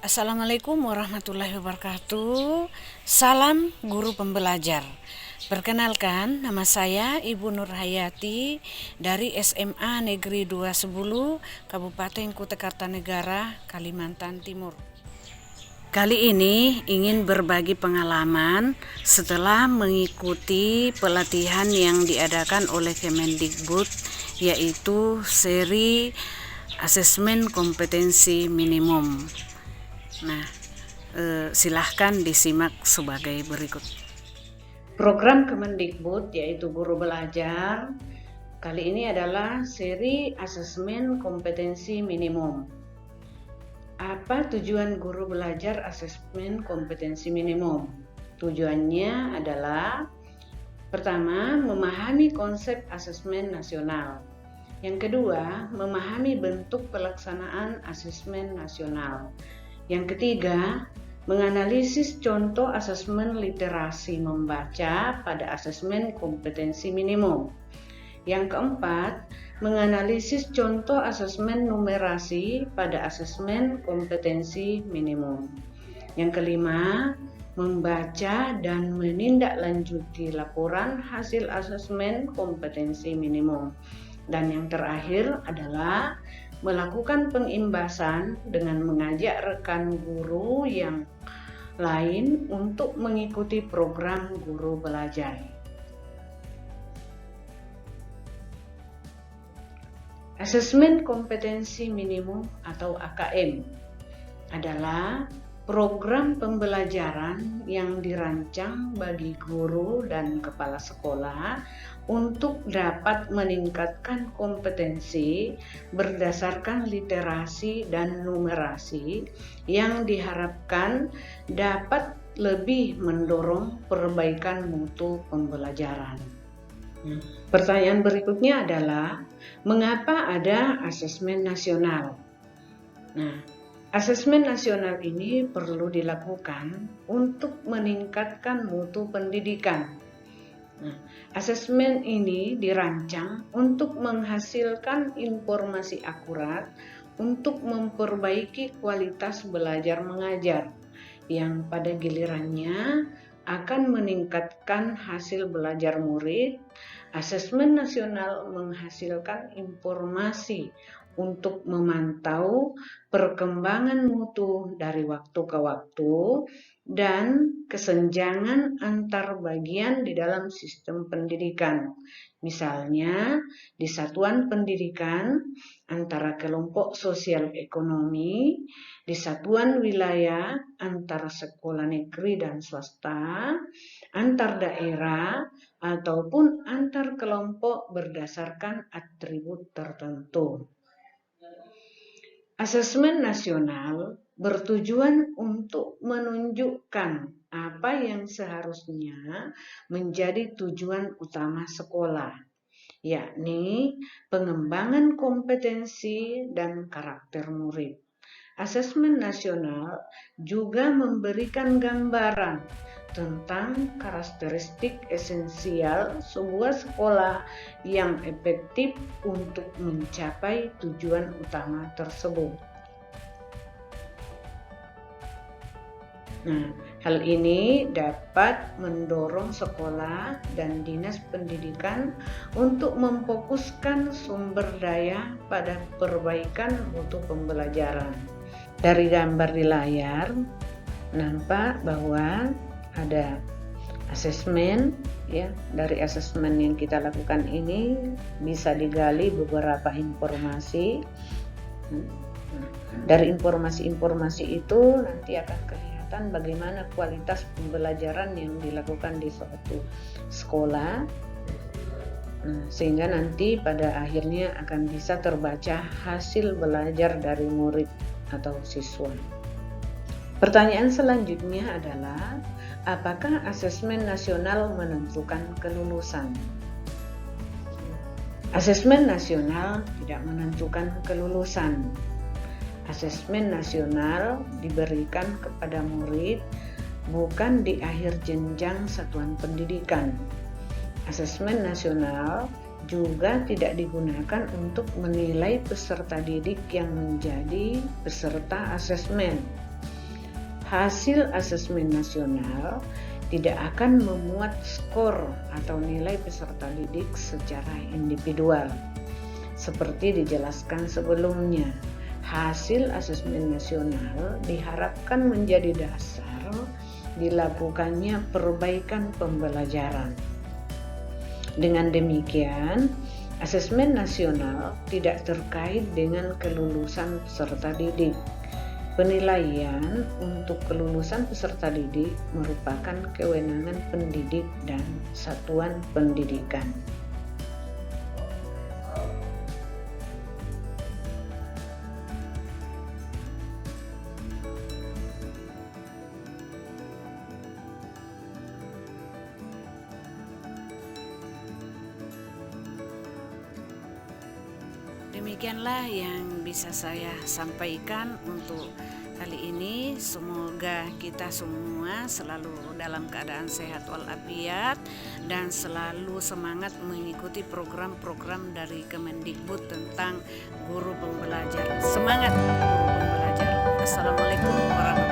Assalamualaikum warahmatullahi wabarakatuh. Salam guru pembelajar. Perkenalkan, nama saya Ibu Nur Hayati dari SMA Negeri 210 Kabupaten Kuta Kartanegara, Kalimantan Timur. Kali ini ingin berbagi pengalaman setelah mengikuti pelatihan yang diadakan oleh Kemendikbud, yaitu seri asesmen kompetensi minimum. Nah, silahkan disimak sebagai berikut. Program Kemendikbud yaitu Guru Belajar kali ini adalah seri asesmen kompetensi minimum. Apa tujuan Guru Belajar asesmen kompetensi minimum? Tujuannya adalah pertama, memahami konsep asesmen nasional. Yang kedua, memahami bentuk pelaksanaan asesmen nasional. Yang ketiga, menganalisis contoh asesmen literasi membaca pada asesmen kompetensi minimum. Yang keempat, menganalisis contoh asesmen numerasi pada asesmen kompetensi minimum. Yang kelima, membaca dan menindaklanjuti laporan hasil asesmen kompetensi minimum. Dan yang terakhir adalah melakukan pengimbasan dengan mengajak rekan guru yang lain untuk mengikuti program Guru Belajar. Asesmen kompetensi minimum atau AKM adalah program pembelajaran yang dirancang bagi guru dan kepala sekolah untuk dapat meningkatkan kompetensi berdasarkan literasi dan numerasi yang diharapkan dapat lebih mendorong perbaikan mutu pembelajaran. Pertanyaan berikutnya adalah, mengapa ada asesmen nasional? Asesmen nasional ini perlu dilakukan untuk meningkatkan mutu pendidikan. Asesmen ini dirancang untuk menghasilkan informasi akurat untuk memperbaiki kualitas belajar mengajar, yang pada gilirannya akan meningkatkan hasil belajar murid. Asesmen nasional menghasilkan informasi untuk memantau perkembangan mutu dari waktu ke waktu dan kesenjangan antar bagian di dalam sistem pendidikan. Misalnya, di satuan pendidikan antara kelompok sosial ekonomi, di satuan wilayah antara sekolah negeri dan swasta, antar daerah, ataupun antar kelompok berdasarkan atribut tertentu. Asesmen nasional bertujuan untuk menunjukkan apa yang seharusnya menjadi tujuan utama sekolah, yakni pengembangan kompetensi dan karakter murid. Asesmen nasional juga memberikan gambaran tentang karakteristik esensial sebuah sekolah yang efektif untuk mencapai tujuan utama tersebut. Hal ini dapat mendorong sekolah dan dinas pendidikan untuk memfokuskan sumber daya pada perbaikan mutu pembelajaran. Dari gambar di layar, nampak bahwa ada asesmen, ya. Dari asesmen yang kita lakukan ini bisa digali beberapa informasi. Dari informasi-informasi itu nanti akan kelihatan bagaimana kualitas pembelajaran yang dilakukan di suatu sekolah, sehingga nanti pada akhirnya akan bisa terbaca hasil belajar dari murid atau siswa. Pertanyaan selanjutnya adalah, apakah asesmen nasional menentukan kelulusan? Asesmen nasional tidak menentukan kelulusan. Asesmen nasional diberikan kepada murid bukan di akhir jenjang satuan pendidikan. Asesmen nasional juga tidak digunakan untuk menilai peserta didik yang menjadi peserta asesmen. hasil asesmen nasional tidak akan memuat skor atau nilai peserta didik secara individual. Seperti dijelaskan sebelumnya, hasil asesmen nasional diharapkan menjadi dasar dilakukannya perbaikan pembelajaran. Dengan demikian, asesmen nasional tidak terkait dengan kelulusan peserta didik. Penilaian untuk kelulusan peserta didik merupakan kewenangan pendidik dan satuan pendidikan. Demikianlah yang bisa saya sampaikan untuk kali ini. Semoga kita semua selalu dalam keadaan sehat walafiat dan selalu semangat mengikuti program-program dari Kemendikbud tentang guru pembelajar. Semangat guru pembelajar. Assalamualaikum warahmatullahi wabarakatuh.